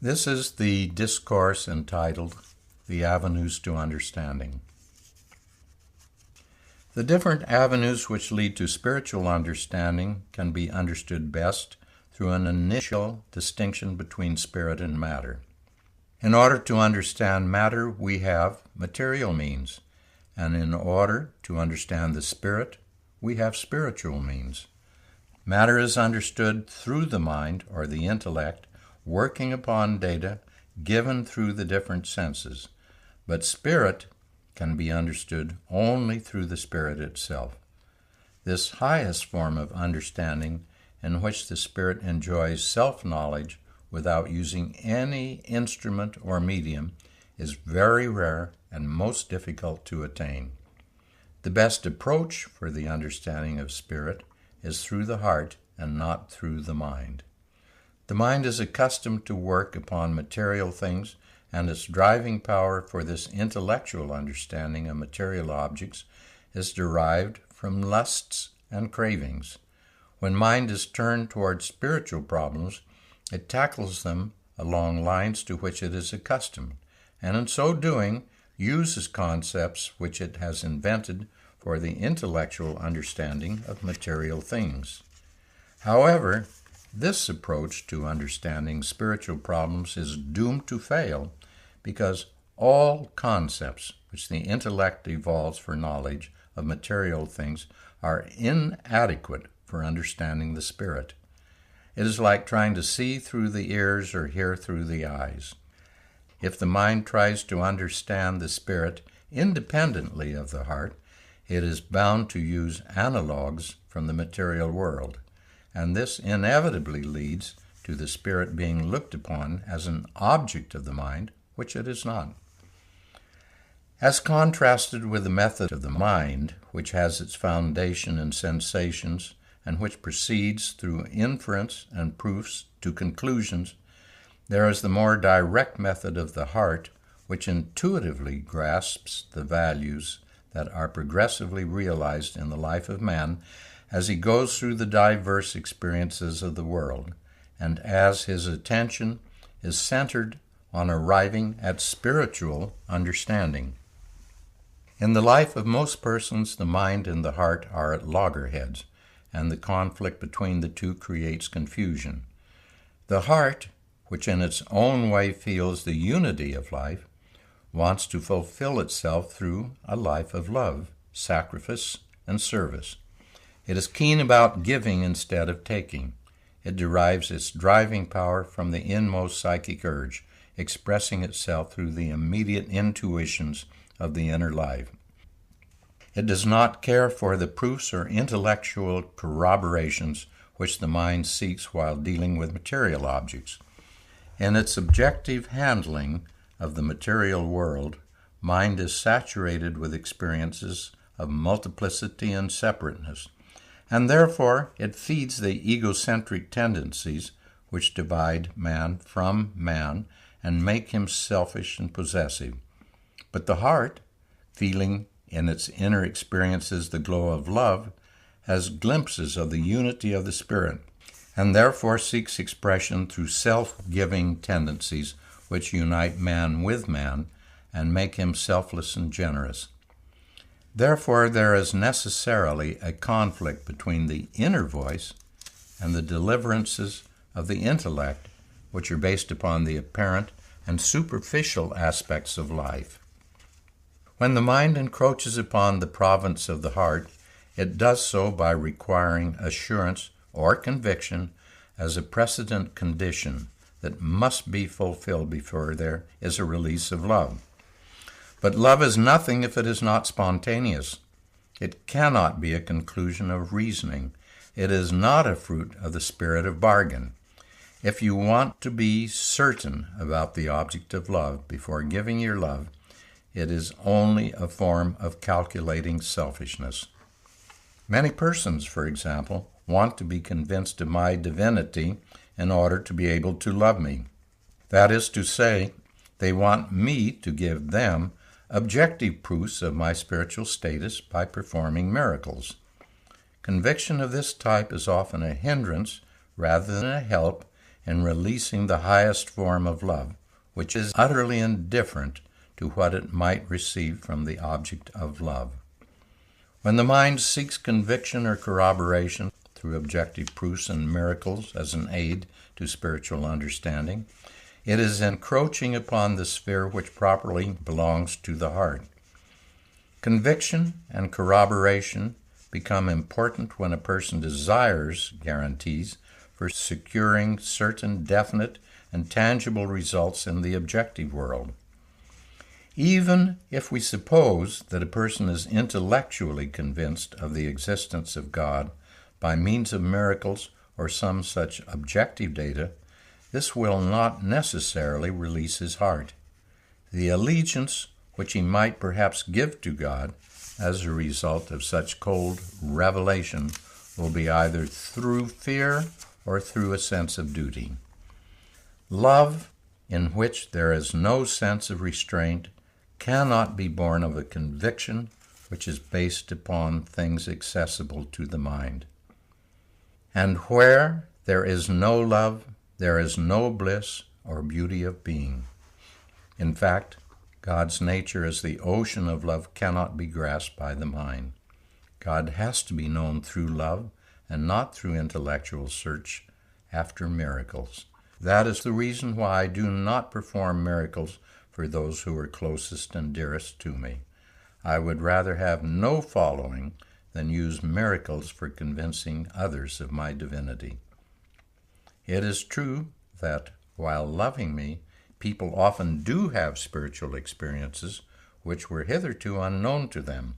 This is the discourse entitled The Avenues to Understanding. The different avenues which lead to spiritual understanding can be understood best through an initial distinction between spirit and matter. In order to understand matter, we have material means, and in order to understand the spirit, we have spiritual means. Matter is understood through the mind or the intellect, working upon data given through the different senses, but spirit can be understood only through the spirit itself. This highest form of understanding, in which the spirit enjoys self-knowledge without using any instrument or medium, is very rare and most difficult to attain. The best approach for the understanding of spirit is through the heart and not through the mind. The mind is accustomed to work upon material things, and its driving power for this intellectual understanding of material objects is derived from lusts and cravings. When mind is turned toward spiritual problems, it tackles them along lines to which it is accustomed, and in so doing uses concepts which it has invented for the intellectual understanding of material things. However, this approach to understanding spiritual problems is doomed to fail because all concepts which the intellect evolves for knowledge of material things are inadequate for understanding the spirit. It is like trying to see through the ears or hear through the eyes. If the mind tries to understand the spirit independently of the heart, it is bound to use analogues from the material world, and this inevitably leads to the spirit being looked upon as an object of the mind, which it is not. As contrasted with the method of the mind, which has its foundation in sensations and which proceeds through inference and proofs to conclusions, there is the more direct method of the heart, which intuitively grasps the values that are progressively realized in the life of man as he goes through the diverse experiences of the world, and as his attention is centered on arriving at spiritual understanding. In the life of most persons, the mind and the heart are at loggerheads, and the conflict between the two creates confusion. The heart, which in its own way feels the unity of life, wants to fulfill itself through a life of love, sacrifice, and service. It is keen about giving instead of taking. It derives its driving power from the inmost psychic urge, expressing itself through the immediate intuitions of the inner life. It does not care for the proofs or intellectual corroborations which the mind seeks while dealing with material objects. In its objective handling of the material world, mind is saturated with experiences of multiplicity and separateness, and therefore it feeds the egocentric tendencies which divide man from man and make him selfish and possessive. But the heart, feeling in its inner experiences the glow of love, has glimpses of the unity of the spirit, and therefore seeks expression through self-giving tendencies which unite man with man and make him selfless and generous. Therefore, there is necessarily a conflict between the inner voice and the deliverances of the intellect, which are based upon the apparent and superficial aspects of life. When the mind encroaches upon the province of the heart, it does so by requiring assurance or conviction as a precedent condition that must be fulfilled before there is a release of love. But love is nothing if it is not spontaneous. It cannot be a conclusion of reasoning. It is not a fruit of the spirit of bargain. If you want to be certain about the object of love before giving your love, it is only a form of calculating selfishness. Many persons, for example, want to be convinced of my divinity in order to be able to love me. That is to say, they want me to give them objective proofs of my spiritual status by performing miracles. Conviction of this type is often a hindrance rather than a help in releasing the highest form of love, which is utterly indifferent to what it might receive from the object of love. When the mind seeks conviction or corroboration through objective proofs and miracles as an aid to spiritual understanding, it is encroaching upon the sphere which properly belongs to the heart. Conviction and corroboration become important when a person desires guarantees for securing certain definite and tangible results in the objective world. Even if we suppose that a person is intellectually convinced of the existence of God by means of miracles or some such objective data, this will not necessarily release his heart. The allegiance which he might perhaps give to God as a result of such cold revelation will be either through fear or through a sense of duty. Love, in which there is no sense of restraint, cannot be born of a conviction which is based upon things accessible to the mind. And where there is no love, there is no bliss or beauty of being. In fact, God's nature as the ocean of love cannot be grasped by the mind. God has to be known through love and not through intellectual search after miracles. That is the reason why I do not perform miracles for those who are closest and dearest to me. I would rather have no following than use miracles for convincing others of my divinity. It is true that, while loving me, people often do have spiritual experiences which were hitherto unknown to them,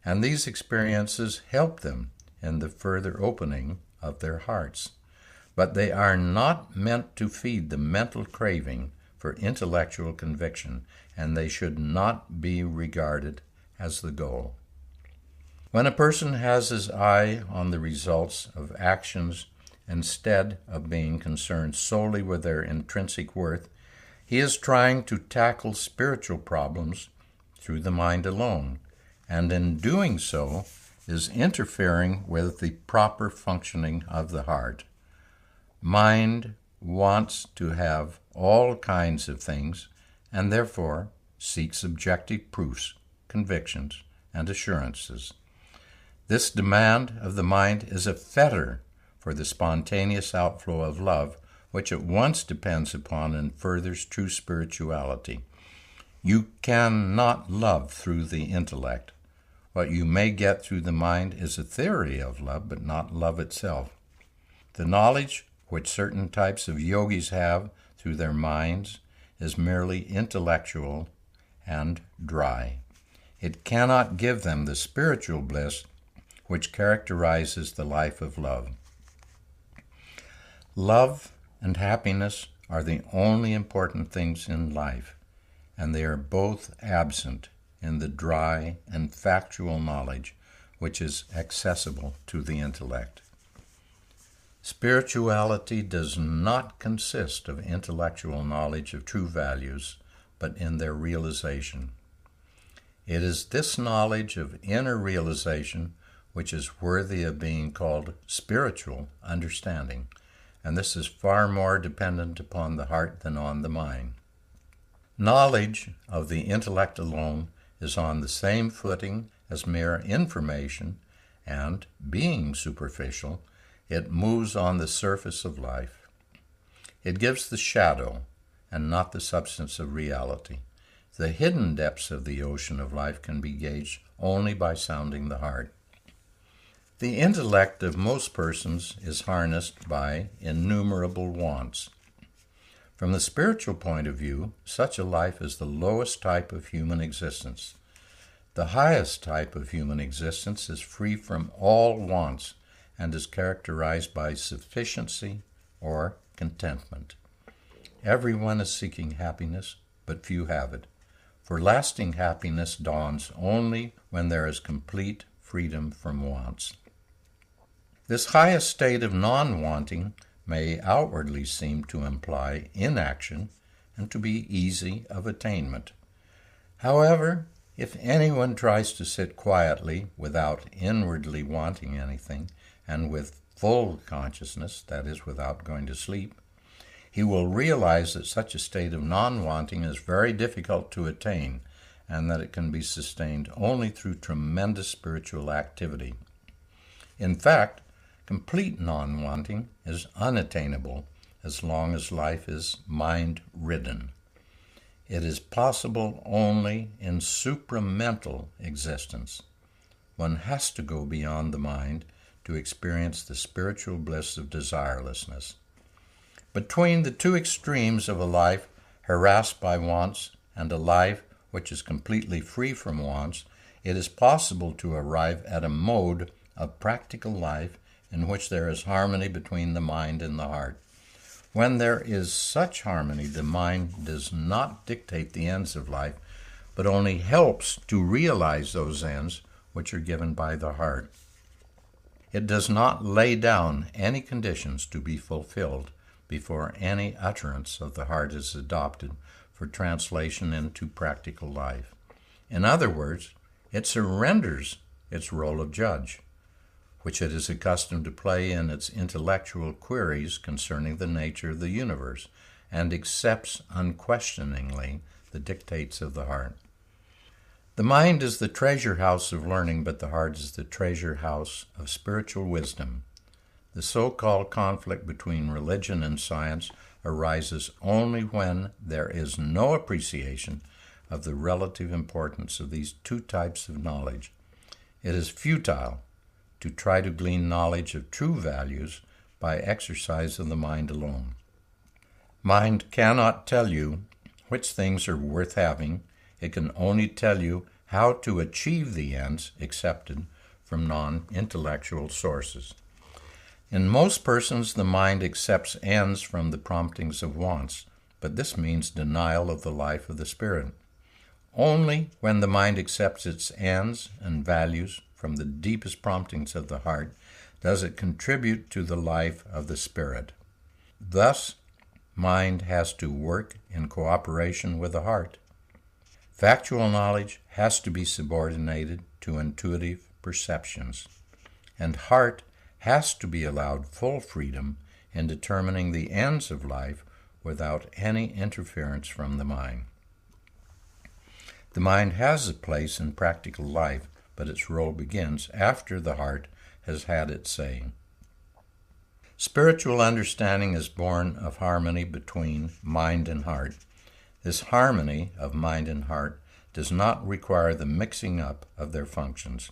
and these experiences help them in the further opening of their hearts. But they are not meant to feed the mental craving for intellectual conviction, and they should not be regarded as the goal. When a person has his eye on the results of actions instead of being concerned solely with their intrinsic worth, he is trying to tackle spiritual problems through the mind alone, and in doing so is interfering with the proper functioning of the heart. Mind wants to have all kinds of things, and therefore seeks objective proofs, convictions, and assurances. This demand of the mind is a fetter for the spontaneous outflow of love, which at once depends upon and furthers true spirituality. You cannot love through the intellect. What you may get through the mind is a theory of love, but not love itself. The knowledge which certain types of yogis have through their minds is merely intellectual and dry. It cannot give them the spiritual bliss which characterizes the life of love. Love and happiness are the only important things in life, and they are both absent in the dry and factual knowledge which is accessible to the intellect. Spirituality does not consist of intellectual knowledge of true values, but in their realization. It is this knowledge of inner realization which is worthy of being called spiritual understanding, and this is far more dependent upon the heart than on the mind. Knowledge of the intellect alone is on the same footing as mere information, and, being superficial, it moves on the surface of life. It gives the shadow and not the substance of reality. The hidden depths of the ocean of life can be gauged only by sounding the heart. The intellect of most persons is harnessed by innumerable wants. From the spiritual point of view, such a life is the lowest type of human existence. The highest type of human existence is free from all wants and is characterized by sufficiency or contentment. Everyone is seeking happiness, but few have it, for lasting happiness dawns only when there is complete freedom from wants. This highest state of non-wanting may outwardly seem to imply inaction and to be easy of attainment. However, if anyone tries to sit quietly without inwardly wanting anything, and with full consciousness, that is, without going to sleep, he will realize that such a state of non-wanting is very difficult to attain, and that it can be sustained only through tremendous spiritual activity. In fact, complete non-wanting is unattainable as long as life is mind-ridden. It is possible only in supramental existence. One has to go beyond the mind to experience the spiritual bliss of desirelessness. Between the two extremes of a life harassed by wants and a life which is completely free from wants, it is possible to arrive at a mode of practical life in which there is harmony between the mind and the heart. When there is such harmony, the mind does not dictate the ends of life, but only helps to realize those ends which are given by the heart. It does not lay down any conditions to be fulfilled before any utterance of the heart is adopted for translation into practical life. In other words, it surrenders its role of judge, which it is accustomed to play in its intellectual queries concerning the nature of the universe, and accepts unquestioningly the dictates of the heart. The mind is the treasure house of learning, but the heart is the treasure house of spiritual wisdom. The so-called conflict between religion and science arises only when there is no appreciation of the relative importance of these two types of knowledge. It is futile to try to glean knowledge of true values by exercise of the mind alone. Mind cannot tell you which things are worth having. It can only tell you how to achieve the ends accepted from non-intellectual sources. In most persons, the mind accepts ends from the promptings of wants, but this means denial of the life of the spirit. Only when the mind accepts its ends and values from the deepest promptings of the heart does it contribute to the life of the spirit. Thus, mind has to work in cooperation with the heart. Factual knowledge has to be subordinated to intuitive perceptions, and heart has to be allowed full freedom in determining the ends of life without any interference from the mind. The mind has a place in practical life, but its role begins after the heart has had its say. Spiritual understanding is born of harmony between mind and heart. This harmony of mind and heart does not require the mixing up of their functions.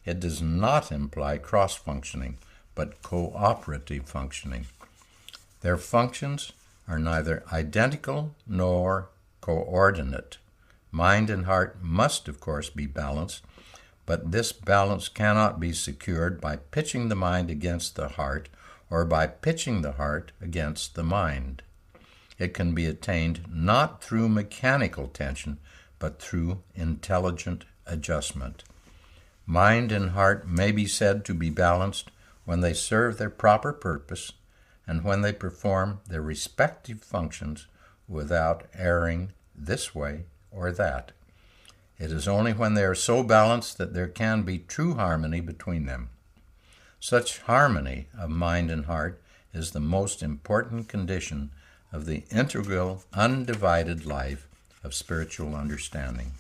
It does not imply cross-functioning, but cooperative functioning. Their functions are neither identical nor coordinate. Mind and heart must, of course, be balanced, but this balance cannot be secured by pitching the mind against the heart or by pitching the heart against the mind. It can be attained not through mechanical tension, but through intelligent adjustment. Mind and heart may be said to be balanced when they serve their proper purpose and when they perform their respective functions without erring this way or that. It is only when they are so balanced that there can be true harmony between them. Such harmony of mind and heart is the most important condition of the integral, undivided life of spiritual understanding.